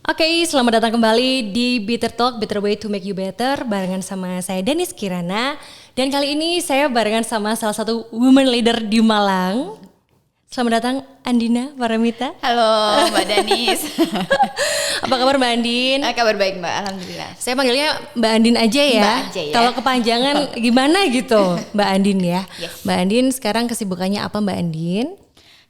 Oke, selamat datang kembali di Bitter Talk, Better Way to Make You Better barengan sama saya Denis Kirana. Dan kali ini saya barengan sama salah satu woman leader di Malang. Selamat datang Andina Paramita. Halo Mbak Danis. Apa kabar Mbak Andin? Kabar baik Mbak, Alhamdulillah. Saya panggilnya Mbak Andin aja ya. Mbak aja ya. Kalau kepanjangan gimana gitu Mbak Andin ya. Yes. Mbak Andin sekarang kesibukannya apa Mbak Andin?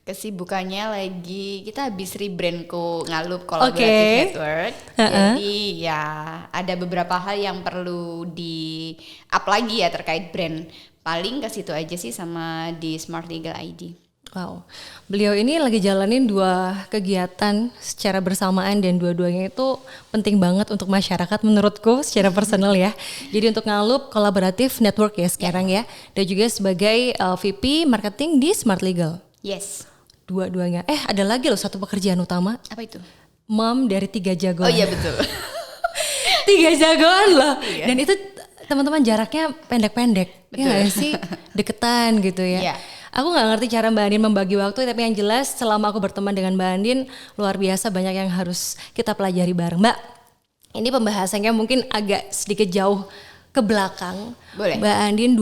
Kesibukannya lagi kita habis rebrandku Ngalup Collaborative Network. Jadi ya ada beberapa hal yang perlu di up lagi ya terkait brand. Paling ke situ aja sih sama di Smart Legal ID. Wow, beliau ini lagi jalanin dua kegiatan secara bersamaan dan dua-duanya itu penting banget untuk masyarakat menurutku secara personal ya. Jadi untuk Ngalup Collaborative Network ya sekarang ya, dan juga sebagai VP Marketing di Smart Legal. Yes. Dua-duanya. Ada lagi loh satu pekerjaan utama. Apa itu? Mom dari 3 jagoan. Oh iya betul. 3 jagoan loh. Iya. Dan itu teman-teman jaraknya pendek-pendek. Ya gak sih? Deketan gitu ya. Iya. Aku gak ngerti cara Mbak Andin membagi waktu, tapi yang jelas selama aku berteman dengan Mbak Andin, luar biasa banyak yang harus kita pelajari bareng. Mbak, ini pembahasannya mungkin agak sedikit jauh ke belakang. Boleh. Mbak Andin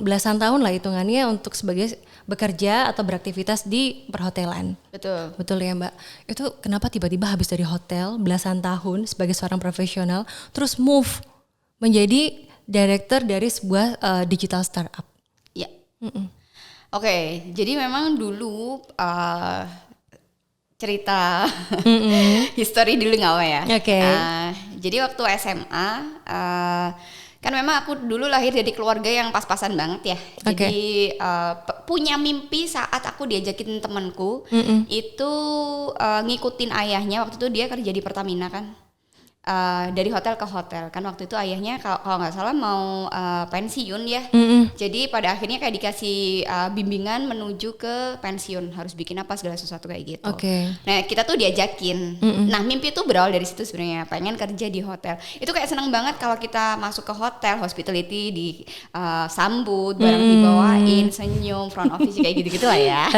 belasan tahun lah hitungannya untuk sebagai bekerja atau beraktivitas di perhotelan. Betul. Betul ya Mbak. Itu kenapa tiba-tiba habis dari hotel belasan tahun sebagai seorang profesional, terus move menjadi director dari sebuah digital startup? Iya. Oke, jadi memang dulu cerita history dulu nggak apa ya? Oke. Jadi waktu SMA kan memang aku dulu lahir dari keluarga yang pas-pasan banget ya. Jadi punya mimpi saat aku diajakin temanku itu ngikutin ayahnya. Waktu itu dia kerja di Pertamina kan. Dari hotel ke hotel kan waktu itu ayahnya kalau nggak salah mau pensiun ya. Jadi pada akhirnya kayak dikasih bimbingan menuju ke pensiun, harus bikin apa segala sesuatu kayak gitu. Nah kita tuh diajakin. Nah mimpi itu berawal dari situ sebenarnya, pengen kerja di hotel. Itu kayak seneng banget kalau kita masuk ke hotel, hospitality disambut, barang dibawain, senyum, front office kayak gitu-gitu lah ya.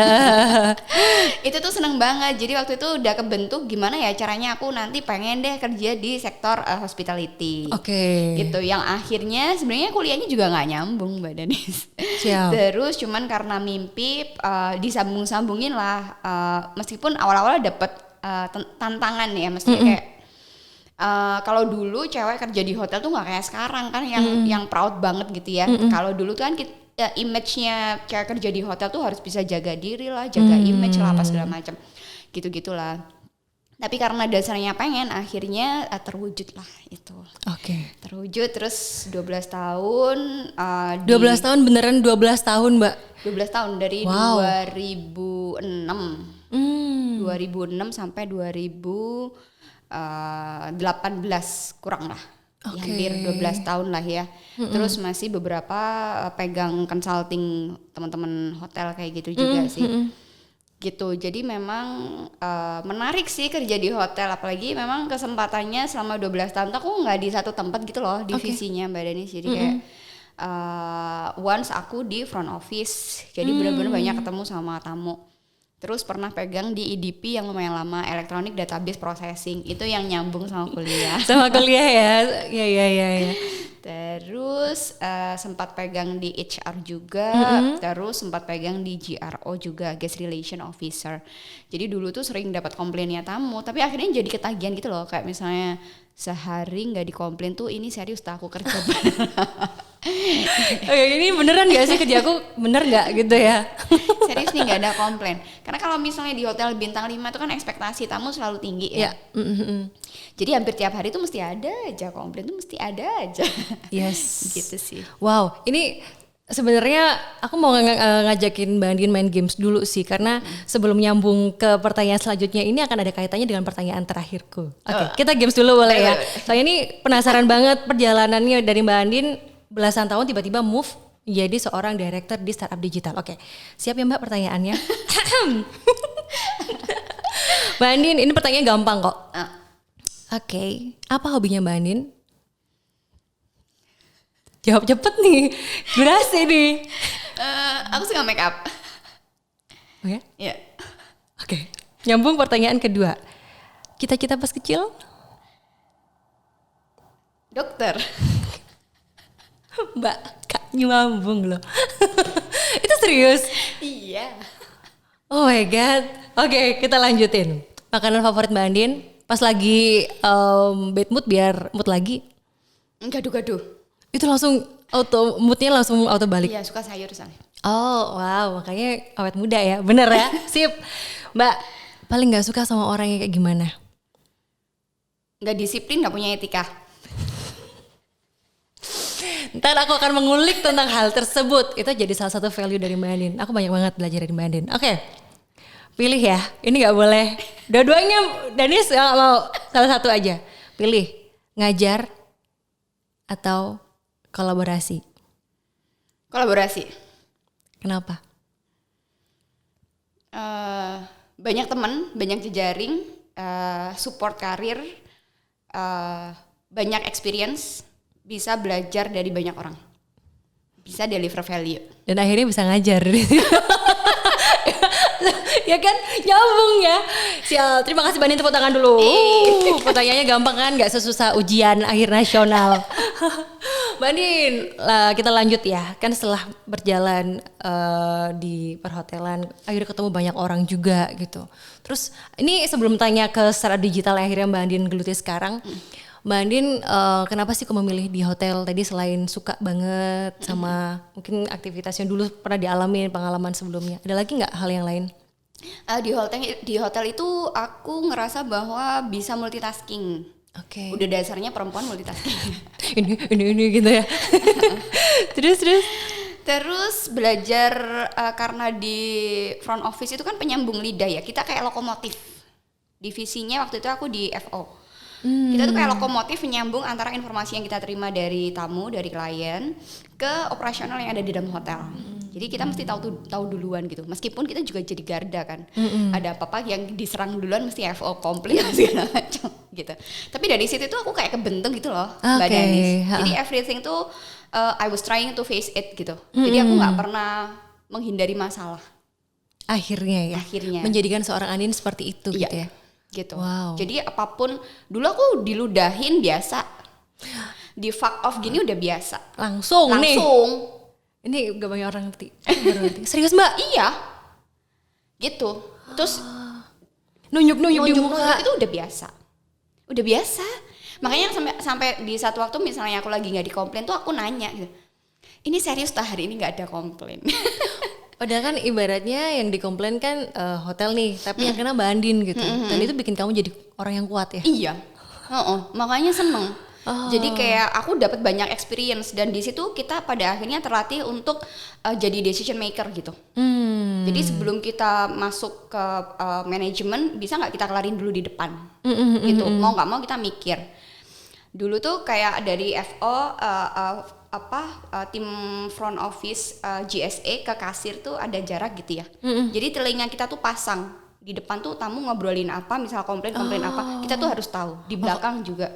Itu tuh seneng banget. Jadi waktu itu udah kebentuk gimana ya caranya aku nanti pengen deh kerja di sektor hospitality. Gitu yang akhirnya sebenarnya kuliahnya juga nggak nyambung Mbak Danis. Terus cuman karena mimpi disambung-sambungin lah, meskipun awal-awal dapet tantangan ya, mestinya kayak kalau dulu cewek kerja di hotel tuh nggak kayak sekarang kan yang proud banget gitu ya. Kalau dulu kan image-nya cewek kerja di hotel tuh harus bisa jaga diri lah, jaga image lah apa segala macam gitu-gitulah. Tapi karena dasarnya pengen, akhirnya terwujud lah itu. Terwujud terus 12 tahun. 12 tahun beneran 12 tahun Mbak? 12 tahun dari 2006. 2006 sampai 2018 kurang lah. Hampir 12 tahun lah ya. Terus masih beberapa pegang consulting teman-teman hotel kayak gitu juga sih. Gitu, jadi memang menarik sih kerja di hotel, apalagi memang kesempatannya selama 12 tahun aku nggak di satu tempat gitu loh divisinya Mbak Denis. Jadi kayak once aku di front office, jadi benar-benar banyak ketemu sama tamu. Terus pernah pegang di EDP yang lumayan lama, Electronic Database Processing, itu yang nyambung sama kuliah. Sama kuliah ya, ya. Terus sempat pegang di HR juga, terus sempat pegang di GRO juga, Guest Relation Officer. Jadi dulu tuh sering dapat komplainnya tamu, tapi akhirnya jadi ketagihan gitu loh, kayak misalnya sehari nggak dikomplain tuh ini serius tak aku kerja. Ini beneran gak sih kerja aku bener gak gitu ya? Serius nih gak ada komplain. Karena kalau misalnya di hotel bintang 5 itu kan ekspektasi tamu selalu tinggi ya. Jadi hampir tiap hari tuh mesti ada aja komplain, tuh mesti ada aja. Yes. Gitu sih. Wow, ini sebenarnya aku mau ngajakin Mbak Andin main games dulu sih, karena sebelum nyambung ke pertanyaan selanjutnya ini akan ada kaitannya dengan pertanyaan terakhirku. Kita games dulu boleh ya? Soalnya ini penasaran banget perjalanannya dari Mbak Andin belasan tahun tiba-tiba move jadi seorang director di startup digital. Siap ya Mbak pertanyaannya? Mbak Andin, ini pertanyaannya gampang kok. Apa hobinya Mbak Andin? Jawab cepet nih, durasi nih. Aku suka make up. Nyambung pertanyaan kedua. cita-cita pas kecil? Dokter. Mbak, Kak nyambung loh. Itu serius? Iya. Oh my god. Oke, kita lanjutin. Makanan favorit Mbak Andin pas lagi bad mood biar mood lagi. Gaduh-gaduh. Itu langsung moodnya langsung auto balik. Iya, suka sayur soalnya. Oh wow, makanya awet muda ya. Bener ya. Sip. Mbak, paling gak suka sama orang yang kayak gimana? Gak disiplin, gak punya etika. Ntar aku akan mengulik tentang hal tersebut. Itu jadi salah satu value dari Mbak Andin. Aku banyak banget belajar dari Mbak Andin. Oke, pilih ya. Ini gak boleh. Dua-duanya, Danis gak mau. Salah satu aja. Pilih, ngajar atau kolaborasi. Kolaborasi. Kenapa? Banyak teman, banyak jejaring, support karir, banyak experience, bisa belajar dari banyak orang, bisa deliver value. Dan akhirnya bisa ngajar. Ya kan, nyambung ya. Sial, terima kasih Mbak Andin, tepuk tangan dulu. Pertanyaannya gampang kan, gak sesusah ujian akhir nasional. Mbak Andin, kita lanjut ya. Kan setelah berjalan di perhotelan, akhirnya ketemu banyak orang juga gitu. Terus ini sebelum tanya ke secara digital akhirnya Mbak Andin geluti sekarang. Mbak Andin kenapa sih kok memilih di hotel tadi selain suka banget sama mungkin aktivitasnya dulu pernah dialami pengalaman sebelumnya. Ada lagi nggak hal yang lain? Di hotel itu aku ngerasa bahwa bisa multitasking. Oke. Udah dasarnya perempuan multitasking. ini gitu ya. Terus belajar karena di front office itu kan penyambung lidah ya. Kita kayak lokomotif. Divisinya waktu itu aku di FO. Kita tuh kayak lokomotif menyambung antara informasi yang kita terima dari tamu, dari klien ke operasional yang ada di dalam hotel. Jadi kita mesti tahu duluan gitu. Meskipun kita juga jadi garda kan. Ada apa-apa yang diserang duluan mesti FO komplain segala macam gitu. Tapi dari situ tuh aku kayak kebentuk gitu loh, Mbak Danis. Jadi everything tuh I was trying to face it gitu. Jadi aku nggak pernah menghindari masalah. Akhirnya menjadikan seorang Andin seperti itu gitu ya. Gitu. Wow. Jadi apapun dulu aku diludahin biasa, di fuck off gini udah biasa. Langsung. Ini gak banyak orang ngerti. Serius Mbak? Iya. Gitu. Terus nunjuk di muka itu udah biasa. Makanya sampai di satu waktu misalnya aku lagi nggak dikomplain tuh aku nanya gitu. Ini serius hari ini nggak ada komplain. Padahal kan ibaratnya yang dikomplain kan hotel nih, tapi yang kena Mbak Andin gitu. Dan itu bikin kamu jadi orang yang kuat ya? Iya. Makanya seneng. Jadi kayak aku dapat banyak experience dan di situ kita pada akhirnya terlatih untuk jadi decision maker gitu. Jadi sebelum kita masuk ke manajemen bisa nggak kita kelarin dulu di depan, gitu. Mau nggak mau kita mikir. Dulu tuh kayak dari FO tim front office GSA ke kasir tuh ada jarak gitu ya. Jadi telinga kita tuh pasang di depan tuh tamu ngobrolin apa, misal komplain apa, kita tuh harus tahu. Di belakang juga.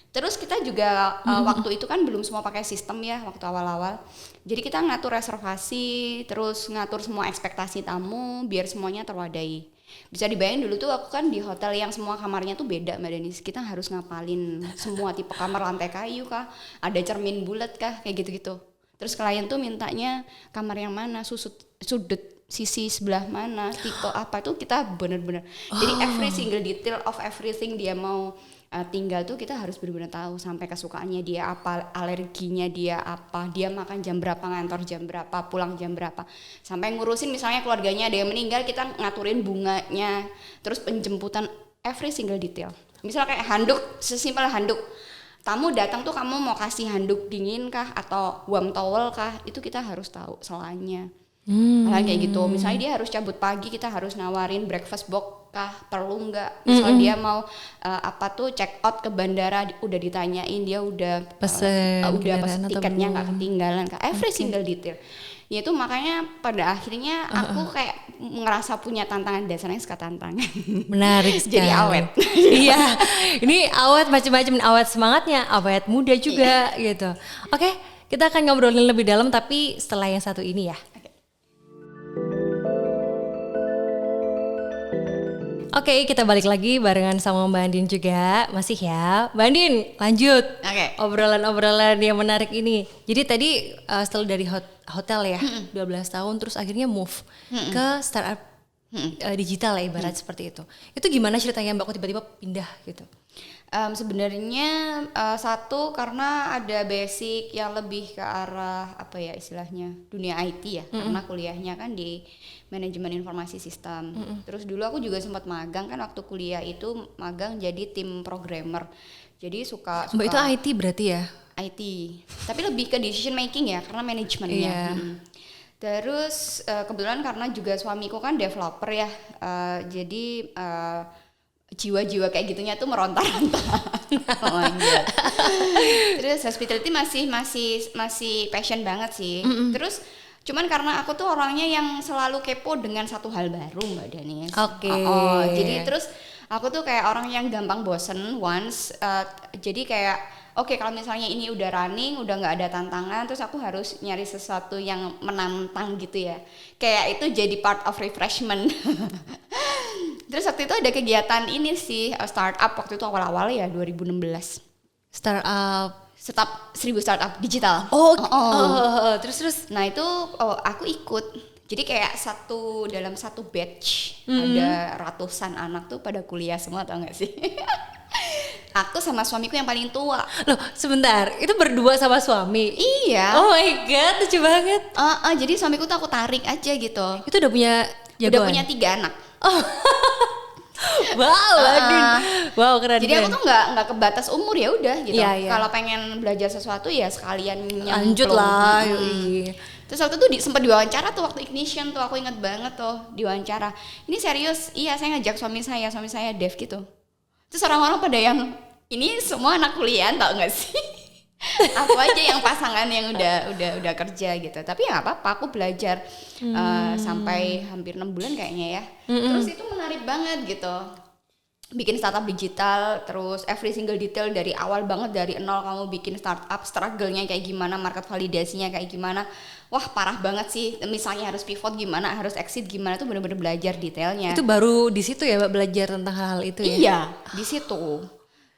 Terus kita juga waktu itu kan belum semua pakai sistem ya waktu awal-awal. Jadi kita ngatur reservasi, terus ngatur semua ekspektasi tamu biar semuanya terwadai. Bisa dibayangin dulu tuh aku kan di hotel yang semua kamarnya tuh beda Mbak Danis. Kita harus ngapalin semua tipe kamar, lantai kayu kah, ada cermin bulat kah, kayak gitu-gitu. Terus klien tuh mintanya kamar yang mana, sudut sisi sebelah mana, tipe apa, tuh kita bener-bener. Jadi every single detail of everything dia mau tinggal tuh kita harus benar-benar tahu sampai kesukaannya dia apa, alerginya dia apa, dia makan jam berapa, ngantor jam berapa, pulang jam berapa, sampai ngurusin misalnya keluarganya ada yang meninggal kita ngaturin bunganya, terus penjemputan, every single detail. Misalnya kayak handuk, sesimpel handuk, tamu datang tuh kamu mau kasih handuk dingin kah atau warm towel kah, itu kita harus tahu selanya. Hal kayak gitu. Misalnya dia harus cabut pagi, kita harus nawarin breakfast box kah, perlu nggak? Misalnya dia mau check out ke bandara, udah ditanyain dia udah pesen tiketnya nggak ketinggalan kah? Every single detail. Ya itu makanya pada akhirnya aku kayak ngerasa punya tantangan, dasarnya suka tantangan. Menarik sekali. Jadi awet. Iya, ini awet macam-macam, awet semangatnya, awet muda juga gitu. Oke, kita akan ngobrolin lebih dalam tapi setelah yang satu ini ya. Oke, kita balik lagi barengan sama Mbak Andin juga. Masih ya. Mbak Andin, lanjut. Oke. Obrolan-obrolan yang menarik ini. Jadi tadi setelah dari hotel ya, 12 tahun terus akhirnya move ke startup digital ya ibarat seperti itu. Itu gimana ceritanya Mbak kok tiba-tiba pindah gitu? Sebenarnya satu karena ada basic yang lebih ke arah apa ya istilahnya dunia IT ya, karena kuliahnya kan di manajemen informasi sistem. Terus dulu aku juga sempat magang kan waktu kuliah itu magang jadi tim programmer. Jadi suka Mbak itu IT berarti ya? IT, tapi lebih ke decision making ya karena manajemennya. Terus kebetulan karena juga suamiku kan developer ya, jadi jiwa-jiwa kayak gitunya tuh meronta-ronta. Oh my God. Terus hospitality masih passion banget sih. Terus cuman karena aku tuh orangnya yang selalu kepo dengan satu hal baru Mbak Danis. Oke. Jadi terus aku tuh kayak orang yang gampang bosen once. Jadi kayak oke, kalau misalnya ini udah running, udah nggak ada tantangan, terus aku harus nyari sesuatu yang menantang gitu ya. Kayak itu jadi part of refreshment. Terus waktu itu ada kegiatan ini sih, startup waktu itu awal-awal ya 2016. Startup 1000 startup digital. Terus. Nah itu aku ikut. Jadi kayak dalam satu batch ada ratusan anak tuh pada kuliah semua, tau gak sih? Aku sama suamiku yang paling tua. Loh sebentar, itu berdua sama suami? Iya. Oh my God, lucu banget. Jadi suamiku tuh aku tarik aja gitu. Itu udah punya jagoan? Udah punya 3 anak. Wow, wow keren. Jadi aku tuh nggak kebatas umur ya udah gitu. Iya. Kalau pengen belajar sesuatu ya sekalian lanjut lah. Terus waktu itu sempat diwawancara tuh waktu Ignition tuh, aku inget banget tuh diwawancara. Ini serius, iya saya ngajak suami saya dev gitu. Terus orang-orang pada yang ini semua anak kuliah tau nggak sih? Aku aja yang pasangan yang udah kerja gitu. Tapi ya nggak apa-apa, aku belajar sampai hampir 6 bulan kayaknya ya. Terus itu menarik banget gitu. Bikin startup digital, terus every single detail dari awal banget, dari nol kamu bikin startup, struggle-nya kayak gimana, market validasinya kayak gimana. Wah parah banget sih, misalnya harus pivot gimana, harus exit gimana, tuh bener-bener belajar detailnya. Itu baru di situ ya Mbak belajar tentang hal itu ya? Iya, di situ.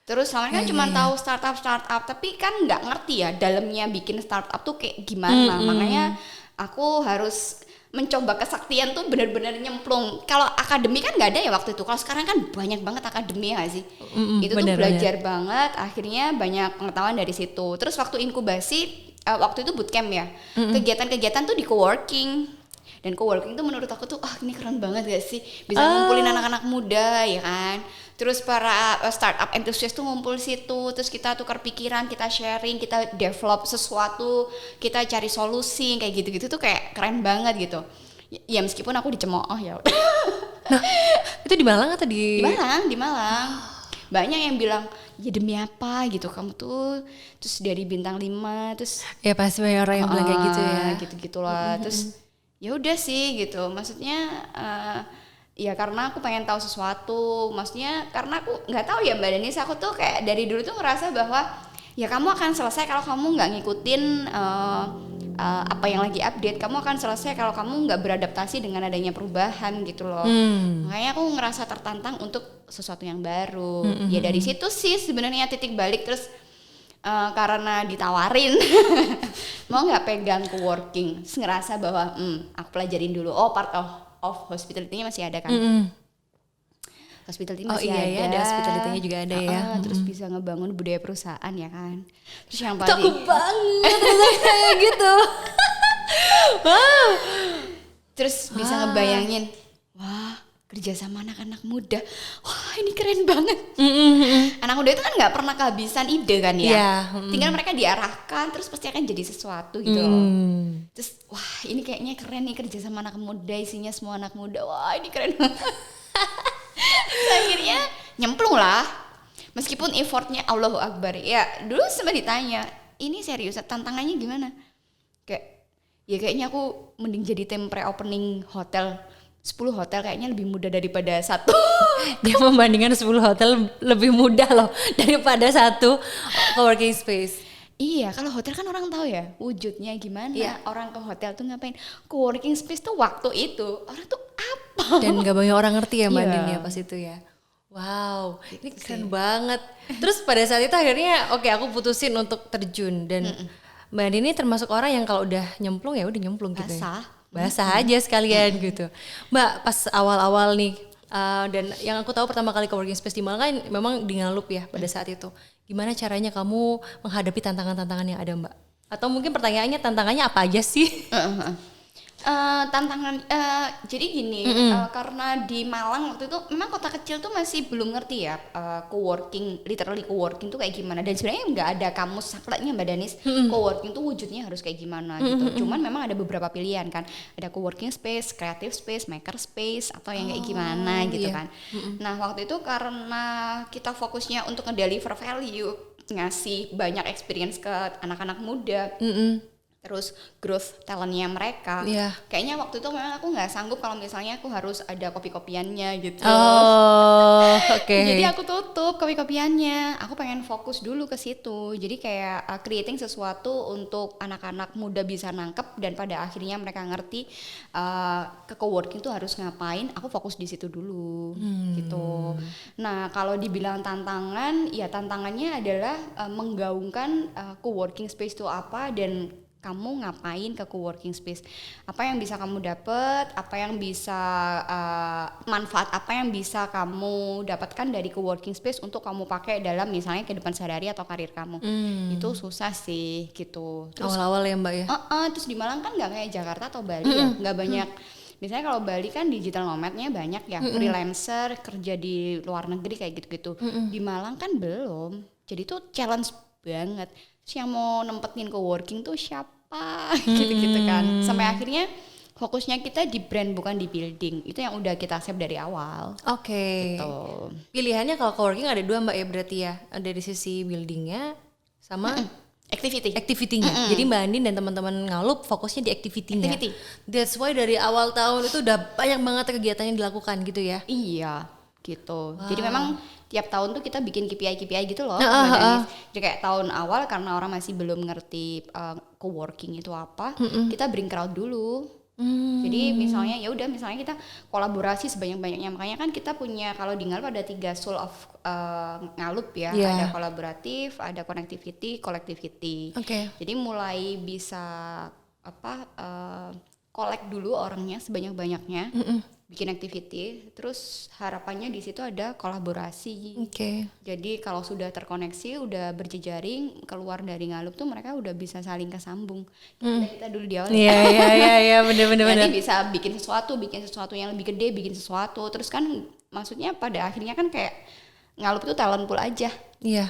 Terus selama kan cuma tahu startup, tapi kan nggak ngerti ya dalamnya bikin startup tuh kayak gimana. Makanya aku harus mencoba kesaktian tuh benar-benar nyemplung. Kalau akademi kan nggak ada ya waktu itu. Kalau sekarang kan banyak banget akademi ya sih. Itu tuh belajar banget. Akhirnya banyak pengetahuan dari situ. Terus waktu inkubasi, waktu itu bootcamp ya. Kegiatan-kegiatan tuh di coworking. Dan coworking tuh menurut aku tuh, ini keren banget gak sih? Bisa ngumpulin anak-anak muda ya kan. Terus para startup enthusiast tuh ngumpul situ, terus kita tukar pikiran, kita sharing, kita develop sesuatu, kita cari solusi kayak gitu-gitu tuh kayak keren banget gitu. Ya meskipun aku dicemooh ya. Nah, itu di Malang atau di Malang. Banyak yang bilang, ya demi apa gitu kamu tuh, terus dari bintang 5 terus ya pasti banyak orang yang bilang kayak gitu ya. Gitu-gitulah. Terus ya udah sih gitu. Maksudnya ya karena aku pengen tahu sesuatu, maksudnya karena aku nggak tahu ya Mbak Danis, aku tuh kayak dari dulu tuh ngerasa bahwa ya kamu akan selesai kalau kamu nggak ngikutin apa yang lagi update, kamu akan selesai kalau kamu nggak beradaptasi dengan adanya perubahan gitu loh. Makanya aku ngerasa tertantang untuk sesuatu yang baru. Ya dari situ sih sebenarnya titik balik. Terus karena ditawarin mau nggak pegang coworking, terus ngerasa bahwa aku pelajarin dulu. Part of hospitality-nya masih ada kan. Hospitality masih ada hospitality-nya juga ada ya. Terus bisa ngebangun budaya perusahaan ya kan. Terus yang paling takut banget kayak gitu. Wow. Terus bisa ngebayangin, wah kerja sama anak-anak muda, wah ini keren banget. Anak muda itu kan nggak pernah kehabisan ide kan ya. Tinggal mereka diarahkan, terus pasti akan jadi sesuatu gitu loh. Terus wah ini kayaknya keren nih kerja sama anak muda, isinya semua anak muda, wah ini keren banget. Akhirnya nyemplung lah, meskipun effortnya Allahu Akbar. Ya dulu sempat ditanya, ini serius tantangannya gimana? Kayaknya aku mending jadi tim pre-opening hotel. 10 hotel kayaknya lebih mudah daripada satu. Dia membandingkan 10 hotel lebih mudah loh daripada satu coworking space. Iya, kalau hotel kan orang tahu ya wujudnya gimana. Orang ke hotel tuh ngapain. Coworking space tuh waktu itu orang tuh apa Dan gak banyak orang ngerti ya Mbak Iya. Andin ya pas itu ya. Wow, ini keren banget. Terus pada saat itu akhirnya oke, aku putusin untuk terjun dan Mbak Andin ini termasuk orang yang kalau udah nyemplung ya udah nyemplung gitu ya. Basah aja sekalian gitu. Mbak pas awal-awal nih dan yang aku tahu pertama kali coworking space di Malang kan memang di Ngalup ya pada saat itu. Gimana caranya kamu menghadapi tantangan-tantangan yang ada Mbak? Atau mungkin pertanyaannya tantangannya apa aja sih? Tantangan jadi gini, karena di Malang waktu itu memang kota kecil tuh masih belum ngerti ya coworking, literally coworking tuh kayak gimana, dan sebenarnya nggak ada kamus sakleknya Mbak Danis. Coworking tuh wujudnya harus kayak gimana gitu. Cuman memang ada beberapa pilihan kan, ada coworking space, creative space, maker space, atau yang kayak gimana gitu kan. Nah waktu itu karena kita fokusnya untuk ngedeliver value, ngasih banyak experience ke anak-anak muda, terus growth talentnya mereka. Kayaknya waktu itu memang aku nggak sanggup kalau misalnya aku harus ada kopi-kopiannya gitu. Jadi aku tutup kopi-kopiannya. Aku pengen fokus dulu ke situ. Jadi kayak creating sesuatu untuk anak-anak muda bisa nangkep dan pada akhirnya mereka ngerti ke coworking tuh harus ngapain. Aku fokus di situ dulu gitu. Nah kalau dibilang tantangan, ya tantangannya adalah menggaungkan coworking space itu apa dan kamu ngapain ke coworking space, apa yang bisa kamu dapat, apa yang bisa manfaat apa yang bisa kamu dapatkan dari coworking space untuk kamu pakai dalam misalnya kehidupan sehari-hari atau karir kamu. Itu susah sih gitu. Terus awal-awal ya Mbak ya. Terus di Malang kan nggak kayak Jakarta atau Bali ya, nggak banyak. Misalnya kalau Bali kan digital nomadnya banyak ya, freelancer kerja di luar negeri kayak gitu-gitu. Di Malang kan belum, jadi tuh challenge banget. Yang mau nempetin coworking tuh siapa gitu-gitu kan. Sampai akhirnya fokusnya kita di brand bukan di building. Itu yang udah kita save dari awal. Gitu. Pilihannya kalau coworking ada dua Mbak ya berarti ya. Dari sisi buildingnya sama activity-nya. Jadi Mbak Andin dan teman-teman Ngalup fokusnya di activity-nya. That's why dari awal tahun itu udah banyak banget kegiatan yang dilakukan gitu ya. Iya gitu. Jadi memang tiap tahun tuh kita bikin KPI gitu loh. Jadi kayak tahun awal karena orang masih belum ngerti coworking itu apa, kita bring crowd dulu. Jadi misalnya ya udah misalnya kita kolaborasi sebanyak-banyaknya. Makanya kan kita punya kalau di Ngalup ada 3 soul of Ngalup ya. Ada kolaboratif, ada connectivity, collectivity. Jadi mulai bisa collect dulu orangnya sebanyak-banyaknya. Bikin activity, terus harapannya di situ ada kolaborasi. Jadi kalau sudah terkoneksi, udah berjejaring keluar dari Ngalup tuh mereka udah bisa saling kesambung. Kita dulu di awal. Iya, bener. Jadi bisa bikin sesuatu yang lebih gede, bikin sesuatu. Terus kan maksudnya pada akhirnya kan kayak Ngalup tuh talent pool aja.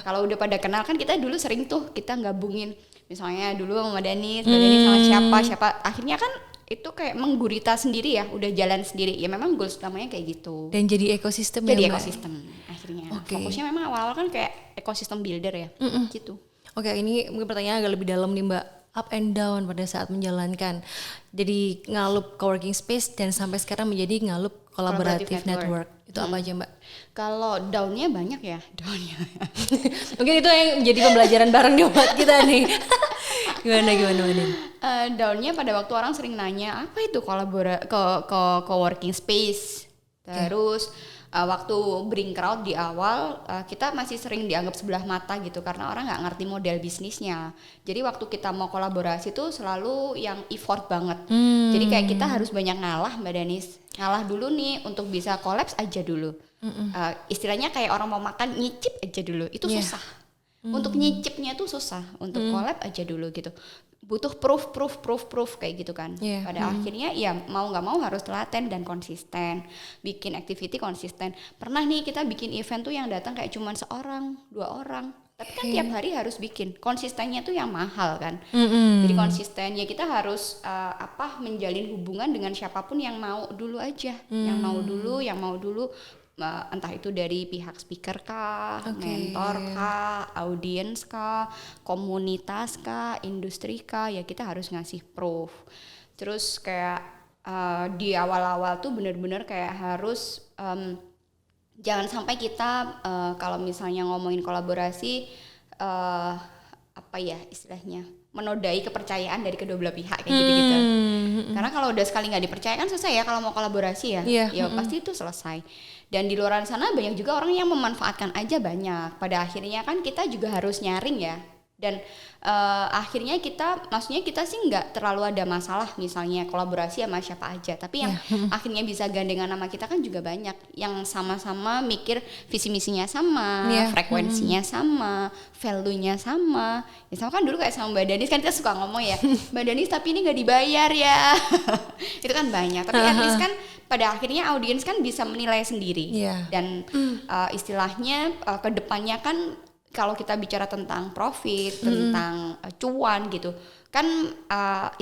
Kalau udah pada kenal kan kita dulu sering tuh kita gabungin, misalnya dulu sama Danis sama siapa. Akhirnya kan itu kayak menggurita sendiri ya, udah jalan sendiri. Ya memang goals utamanya kayak gitu. Dan jadi ekosistem ya ekosistem akhirnya. Fokusnya memang awal-awal kan kayak ekosistem builder ya, gitu. Ini mungkin pertanyaan agak lebih dalam nih Mbak. Up and down pada saat menjalankan. Jadi Ngalup coworking space dan sampai sekarang menjadi Ngalup collaborative network. Itu apa aja Mbak? Kalau downnya banyak ya, Mungkin itu yang menjadi pembelajaran bareng di buat kita nih. Gimana Wadin? Downnya pada waktu orang sering nanya apa itu coworking space. Terus waktu bring crowd di awal kita masih sering dianggap sebelah mata gitu karena orang nggak ngerti model bisnisnya. Jadi waktu kita mau kolaborasi tuh selalu yang effort banget. Jadi kayak kita harus banyak ngalah Mbak Danis. Ngalah dulu nih untuk bisa collapse aja dulu. Istilahnya kayak orang mau makan nyicip aja dulu. Itu susah. Untuk nyicipnya tuh susah. Untuk collab aja dulu gitu. Butuh proof kayak gitu kan. Pada akhirnya ya mau nggak mau harus telaten dan konsisten. Bikin activity konsisten. Pernah nih kita bikin event tuh yang datang kayak cuman 1-2 orang. Tapi kan tiap hari harus bikin. Konsistennya tuh yang mahal kan. Jadi konsistennya kita harus menjalin hubungan dengan siapapun yang mau dulu aja. Yang mau dulu entah itu dari pihak speaker kah, mentor kah, audiens kah, komunitas kah, industri kah, ya kita harus ngasih proof. Terus kayak di awal-awal tuh benar-benar kayak harus jangan sampai kita kalau misalnya ngomongin kolaborasi istilahnya menodai kepercayaan dari kedua belah pihak kayak gitu-gitu. Karena kalau udah sekali nggak dipercaya kan susah ya kalau mau kolaborasi ya. Ya pasti itu selesai. Dan di luar sana banyak juga orang yang memanfaatkan aja banyak. Pada akhirnya kan kita juga harus nyaring ya. Dan akhirnya maksudnya kita sih nggak terlalu ada masalah misalnya kolaborasi sama siapa aja, tapi yang akhirnya bisa gandengan nama kita kan juga banyak yang sama-sama mikir visi misinya sama, frekuensinya sama, value-nya sama. Ya sama kan dulu kayak sama Mbak Danis kan kita suka ngomong ya, Mbak Danis tapi ini nggak dibayar ya. Itu kan banyak, tapi at least kan pada akhirnya audiens kan bisa menilai sendiri. Dan istilahnya kedepannya kan kalau kita bicara tentang profit, tentang cuan gitu, kan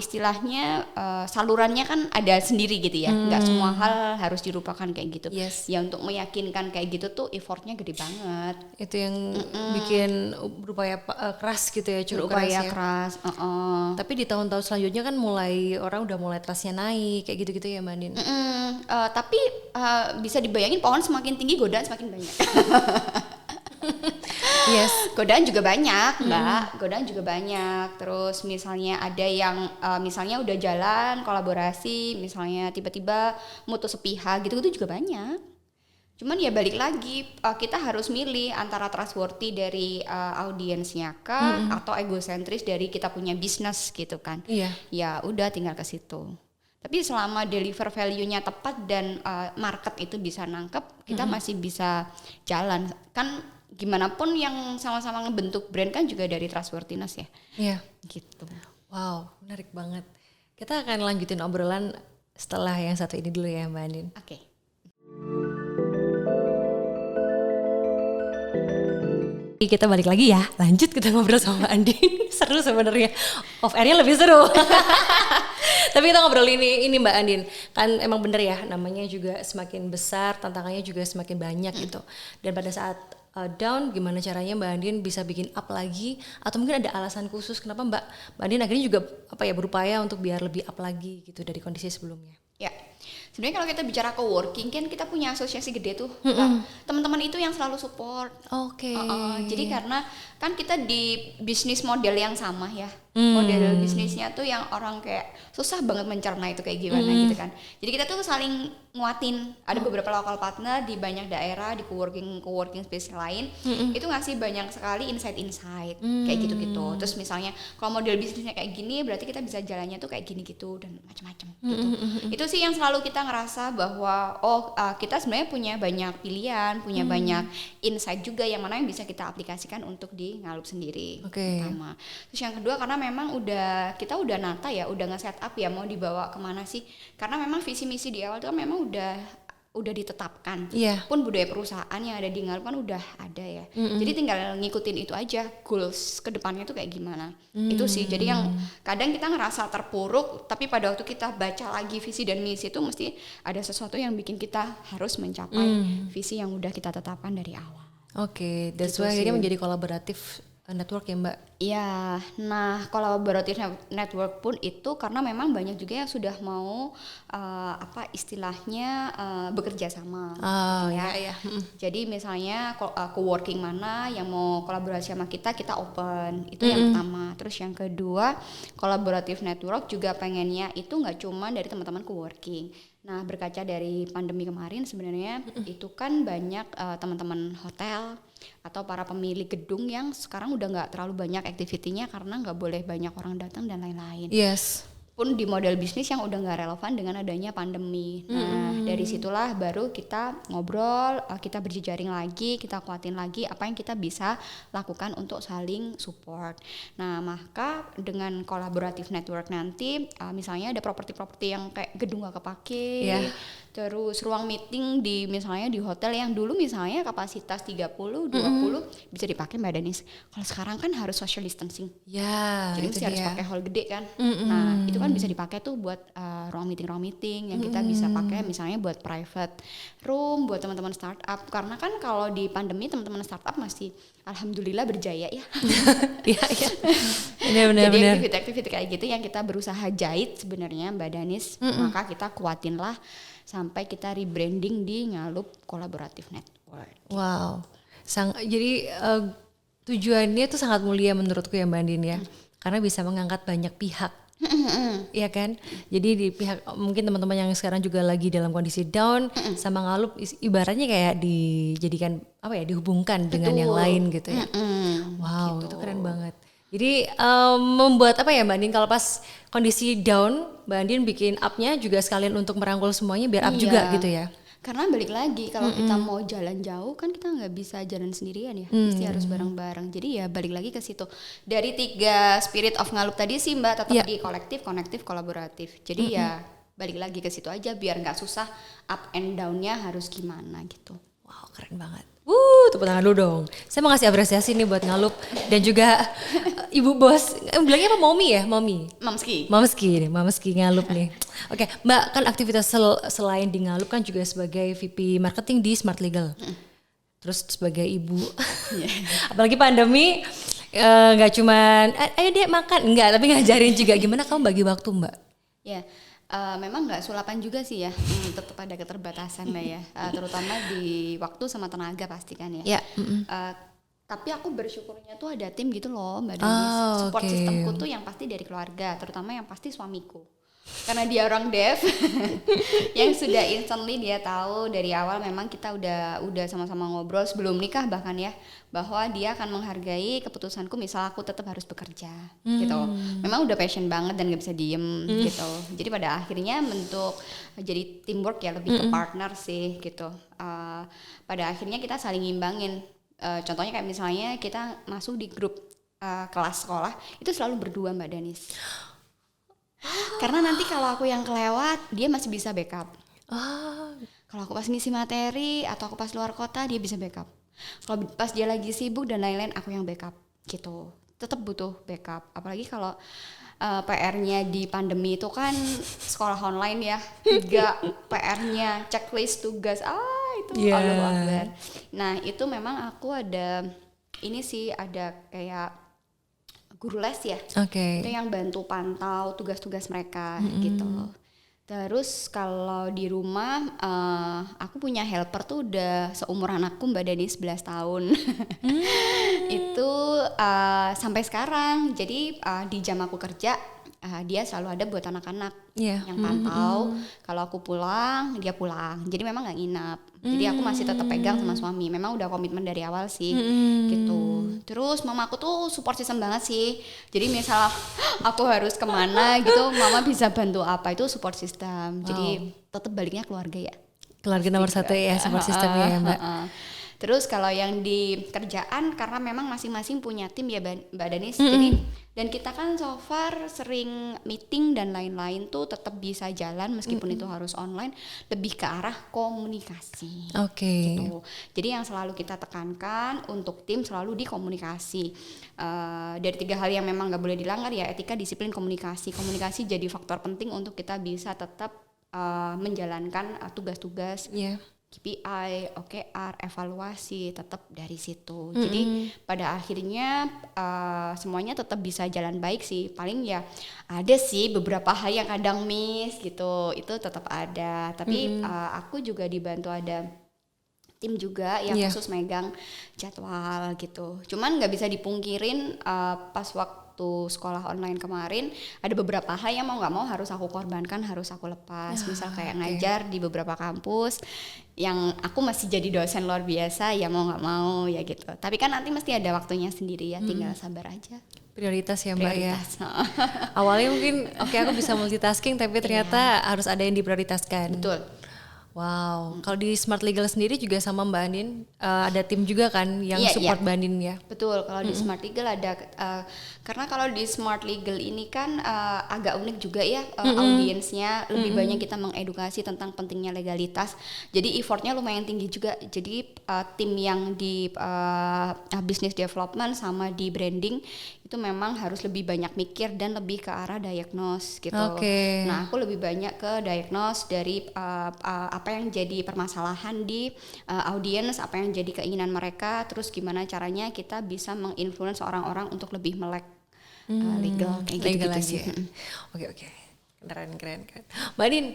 istilahnya salurannya kan ada sendiri gitu ya, nggak semua hal harus dilupakan kayak gitu. Ya untuk meyakinkan kayak gitu tuh effortnya gede banget. Itu yang bikin berupaya keras gitu ya, berupaya keras. Tapi di tahun-tahun selanjutnya kan orang udah mulai trustnya naik kayak gitu-gitu ya Mbak Andin. Tapi bisa dibayangin pohon semakin tinggi godaan semakin banyak. Godaan juga banyak Mbak, godaan juga banyak. Terus misalnya ada yang misalnya udah jalan kolaborasi, misalnya tiba-tiba mutus sepihak gitu-gitu juga banyak. Cuman ya balik lagi, kita harus milih antara trustworthy dari audiensnya kah, atau egosentris dari kita punya bisnis gitu kan. Ya udah tinggal ke situ. Tapi selama deliver value-nya tepat dan market itu bisa nangkep, kita masih bisa jalan. Kan gimana pun yang sama-sama ngebentuk brand kan juga dari trustworthiness ya. Gitu. Wow, menarik banget. Kita akan lanjutin obrolan setelah yang satu ini dulu ya Mbak Andin. Oke. Kita balik lagi ya, lanjut kita ngobrol sama Mbak Andin. Seru sebenarnya, off airnya lebih seru. Tapi kita ngobrol ini Mbak Andin, kan emang bener ya, namanya juga semakin besar, tantangannya juga semakin banyak gitu. Dan pada saat down, gimana caranya Mbak Andin bisa bikin up lagi, atau mungkin ada alasan khusus kenapa Mbak Andin akhirnya juga berupaya untuk biar lebih up lagi gitu dari kondisi sebelumnya. Ya, sebenarnya kalau kita bicara co-working kan kita punya asosiasi gede tuh, teman-teman itu yang selalu support. Jadi karena kan kita di bisnis model yang sama ya, model bisnisnya tuh yang orang kayak susah banget mencerna itu kayak gimana gitu kan. Jadi kita tuh saling nguatin. Ada beberapa lokal partner di banyak daerah, di co-working space lain, itu ngasih banyak sekali insight kayak gitu-gitu. Terus misalnya kalau model bisnisnya kayak gini, berarti kita bisa jalannya tuh kayak gini gitu dan macam-macam gitu. Itu sih yang selalu kita ngerasa bahwa kita sebenarnya punya banyak pilihan, punya banyak insight juga yang mana yang bisa kita aplikasikan untuk di Ngalup sendiri. Pertama. Terus yang kedua karena memang kita udah nata ya, udah nge-set up ya mau dibawa kemana sih. Karena memang visi misi di awal itu kan memang udah ditetapkan. Pun budaya perusahaan yang ada di Ngalup kan udah ada ya. Jadi tinggal ngikutin itu aja, goals kedepannya tuh kayak gimana. Itu sih. Jadi yang kadang kita ngerasa terpuruk, tapi pada waktu kita baca lagi visi dan misi itu mesti ada sesuatu yang bikin kita harus mencapai visi yang udah kita tetapkan dari awal. That's why akhirnya menjadi kolaboratif network ya Mbak? Iya, nah kolaboratif network pun itu karena memang banyak juga yang sudah mau istilahnya bekerja sama. Jadi misalnya co-working mana yang mau kolaborasi sama kita open, itu yang pertama. Terus yang kedua, kolaboratif network juga pengennya itu nggak cuma dari teman-teman co-working. Nah berkaca dari pandemi kemarin sebenarnya itu kan banyak teman-teman hotel atau para pemilik gedung yang sekarang udah nggak terlalu banyak aktivitinya karena nggak boleh banyak orang datang dan lain-lain. Pun di model bisnis yang udah nggak relevan dengan adanya pandemi. Nah dari situlah baru kita ngobrol, kita berjejaring lagi, kita kuatin lagi apa yang kita bisa lakukan untuk saling support. Nah maka dengan kolaboratif network nanti misalnya ada properti-properti yang kayak gedung nggak kepake, terus ruang meeting misalnya di hotel yang dulu misalnya kapasitas 30-20 bisa dipakai Mbak Danis. Kalau sekarang kan harus social distancing. Jadi mesti harus pakai hall gede kan. Nah itu kan bisa dipakai tuh buat ruang meeting yang kita bisa pakai misalnya buat private room buat teman-teman startup. Karena kan kalau di pandemi teman-teman startup masih alhamdulillah berjaya ya. Jadi aktiviti kayak gitu yang kita berusaha jahit sebenarnya Mbak Danis. Maka kita kuatin lah sampai kita rebranding di Ngalup Kolaboratif Network. Wow, jadi tujuannya itu sangat mulia menurutku ya Mbak Andin ya. karena bisa mengangkat banyak pihak. Iya kan? Jadi di pihak mungkin teman-teman yang sekarang juga lagi dalam kondisi down sama Ngalup ibaratnya kayak dijadikan apa ya, dihubungkan dengan yang lain gitu ya. Wow, gitu. Itu keren banget. Jadi membuat apa ya Mbak Andin, kalau pas kondisi down Mbak Andin bikin up-nya juga sekalian untuk merangkul semuanya biar up juga gitu ya. Karena balik lagi kalau kita mau jalan jauh kan kita nggak bisa jalan sendirian ya, pasti harus bareng-bareng. Jadi ya balik lagi ke situ. Dari 3 spirit of Ngalup tadi sih Mbak, tetap di kolektif, konektif, kolaboratif. Jadi ya balik lagi ke situ aja biar nggak susah up and down-nya harus gimana gitu. Wow, keren banget. Tepuk tangan dulu dong. Saya mau ngasih apresiasi nih buat Ngalup dan juga Ibu Bos. Bilangnya apa, Momi ya? Mamski Ngalup nih. Oke, Mbak, kan aktivitas selain di Ngalup kan juga sebagai VP marketing di Smart Legal. Terus sebagai ibu. Apalagi pandemi nggak cuman ayo deh makan, enggak, tapi ngajarin juga. Gimana kamu bagi waktu, Mbak? Ya. Memang nggak sulapan juga sih ya, tetap ada keterbatasan Mbak ya, terutama di waktu sama tenaga pasti kan ya. Tapi aku bersyukurnya tuh ada tim gitu loh Mbak Denis. Support sistemku tuh yang pasti dari keluarga, terutama yang pasti suamiku. Karena dia orang dev yang sudah instantly dia tahu dari awal, memang kita udah sama-sama ngobrol sebelum nikah bahkan ya, bahwa dia akan menghargai keputusanku misal aku tetap harus bekerja gitu. Memang udah passion banget dan gak bisa diem gitu. Jadi pada akhirnya bentuk jadi teamwork ya, lebih ke partner sih gitu. Pada akhirnya kita saling ngimbangin. Contohnya kayak misalnya kita masuk di grup kelas sekolah itu selalu berdua Mbak Danis. Karena nanti kalau aku yang kelewat dia masih bisa backup. Kalau aku pas ngisi materi atau aku pas luar kota dia bisa backup. Kalau pas dia lagi sibuk dan lain-lain aku yang backup gitu. Tetap butuh backup. Apalagi kalau PR-nya di pandemi itu kan sekolah online ya. 3 PR-nya checklist tugas. Itu Allahu Akbar. Nah itu memang aku ada ini sih, ada kayak guru les ya, itu yang bantu pantau tugas-tugas mereka gitu. Terus kalau di rumah aku punya helper tuh udah seumuran aku Mbak Dani 11 tahun. Itu sampai sekarang. Jadi di jam aku kerja dia selalu ada buat anak-anak yang pantau. Kalau aku pulang dia pulang. Jadi memang nggak nginap. Jadi aku masih tetap pegang sama suami. Memang udah komitmen dari awal sih gitu. Terus mama aku tuh support system banget sih. Jadi misal aku harus kemana gitu, mama bisa bantu apa, itu support system. Jadi tetap baliknya keluarga ya. Keluarga nomor 1 ya support systemnya ya Mbak. Terus kalau yang di kerjaan, karena memang masing-masing punya tim ya Mbak Danis, jadi dan kita kan so far sering meeting dan lain-lain tuh tetap bisa jalan meskipun itu harus online, lebih ke arah komunikasi. Gitu. Jadi yang selalu kita tekankan untuk tim selalu di komunikasi. Dari 3 hal yang memang nggak boleh dilanggar ya, etika, disiplin, komunikasi. Komunikasi jadi faktor penting untuk kita bisa tetap menjalankan tugas-tugas. KPI, OKR, evaluasi tetap dari situ. Jadi pada akhirnya semuanya tetap bisa jalan baik sih. Paling ya ada sih beberapa hal yang kadang miss gitu. Itu tetap ada. Tapi aku juga dibantu ada tim juga yang khusus megang jadwal gitu. Cuman nggak bisa dipungkirin pas waktu sekolah online kemarin ada beberapa hal yang mau nggak mau harus aku korbankan, harus aku lepas. Misal kayak ngajar di beberapa kampus yang aku masih jadi dosen luar biasa, ya mau nggak mau ya gitu. Tapi kan nanti mesti ada waktunya sendiri ya, tinggal sabar aja. Prioritas ya Mbak ya. Awalnya mungkin aku bisa multitasking, tapi ternyata harus ada yang diprioritaskan. Betul. Wow, kalau di Smart Legal sendiri juga sama Mbak Andin ada tim juga kan yang support Mbak Andin ya? Betul, kalau di Smart Legal ada, karena kalau di Smart Legal ini kan agak unik juga ya audiensnya, lebih banyak kita mengedukasi tentang pentingnya legalitas, jadi effortnya lumayan tinggi juga. Jadi tim yang di business development sama di branding itu memang harus lebih banyak mikir dan lebih ke arah diagnose gitu. Nah aku lebih banyak ke diagnose dari apa yang jadi permasalahan di audiens, apa yang jadi keinginan mereka, terus gimana caranya kita bisa menginfluence orang-orang untuk lebih melek legal kayak gitu sih. Oke. Keren. Mbak Andin,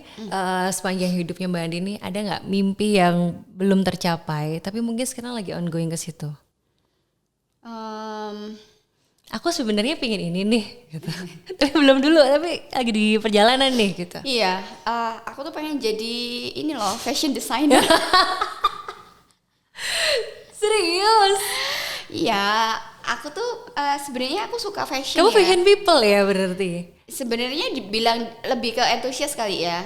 sepanjang hidupnya Mbak Andin nih ada nggak mimpi yang belum tercapai tapi mungkin sekarang lagi ongoing ke situ? aku sebenarnya pengen ini nih gitu. Tapi belum dulu, tapi lagi di perjalanan nih gitu. Iya, aku tuh pengen jadi ini loh, fashion designer. Serius? Iya, aku tuh sebenarnya aku suka fashion. Kamu ya. fashion people ya berarti? Sebenarnya dibilang lebih ke antusias kali ya.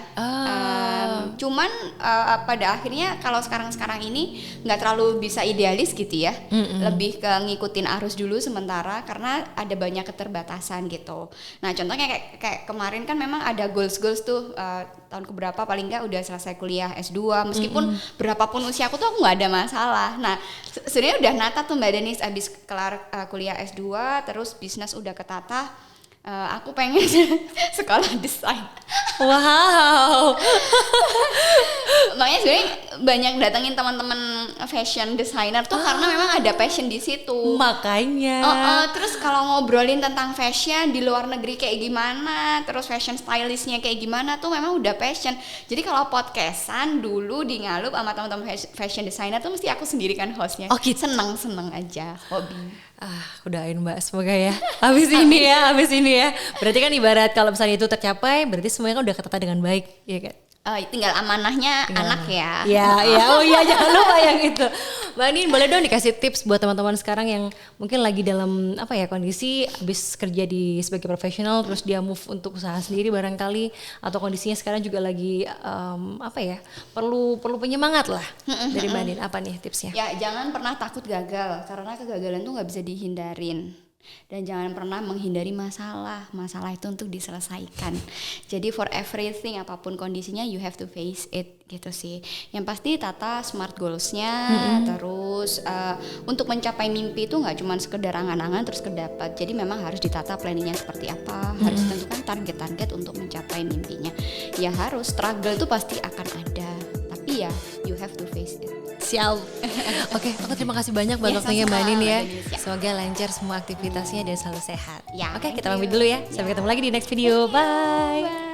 Cuman pada akhirnya kalau sekarang ini nggak terlalu bisa idealis gitu ya. Lebih ke ngikutin arus dulu sementara karena ada banyak keterbatasan gitu. Nah contohnya kayak kemarin kan memang ada goals tuh tahun keberapa paling nggak udah selesai kuliah S2 meskipun berapapun usia aku tuh aku nggak ada masalah. Nah sebenarnya udah nata tuh Mbak Denis abis kelar kuliah S2 terus bisnis udah ketata. Aku pengen sekolah desain. Wow. Makanya sebenarnya banyak datengin teman-teman fashion designer tuh karena memang ada passion di situ. Makanya. Terus kalau ngobrolin tentang fashion di luar negeri kayak gimana, terus fashion stylistnya kayak gimana tuh memang udah passion. Jadi kalau podcastan dulu di Ngalup sama teman-teman fashion designer tuh mesti aku sendiri kan hostnya. Oh gitu. Seneng aja, hobi. Aku doain Mbak semoga ya. Habis ini ya. Berarti kan ibarat kalau misalnya itu tercapai, berarti semuanya kan udah ketata dengan baik, ya kan? Tinggal amanahnya anak ya. Iya, oh iya jangan lupa yang itu. Mbak Nin boleh dong dikasih tips buat teman-teman sekarang yang mungkin lagi dalam kondisi habis kerja sebagai profesional terus dia move untuk usaha sendiri barangkali atau kondisinya sekarang juga lagi perlu penyemangat lah dari Mbak Nin. Apa nih tipsnya? Ya jangan pernah takut gagal karena kegagalan tuh nggak bisa dihindarin. Dan jangan pernah menghindari masalah itu untuk diselesaikan. Jadi for everything apapun kondisinya you have to face it gitu sih. Yang pasti tata smart goalsnya, terus untuk mencapai mimpi itu nggak cuma sekedar angan-angan terus kedapat. Jadi memang harus ditata planningnya seperti apa, harus tentukan target-target untuk mencapai mimpinya. Ya harus struggle itu pasti akan ada, tapi ya you have to face it. Siap. Oke, aku terima kasih banyak buat waktunya Mbak Nin ya. Semoga lancar semua aktivitasnya dan selalu sehat. Ya, Oke, kita pamit dulu ya. Sampai ketemu lagi di next video. Bye.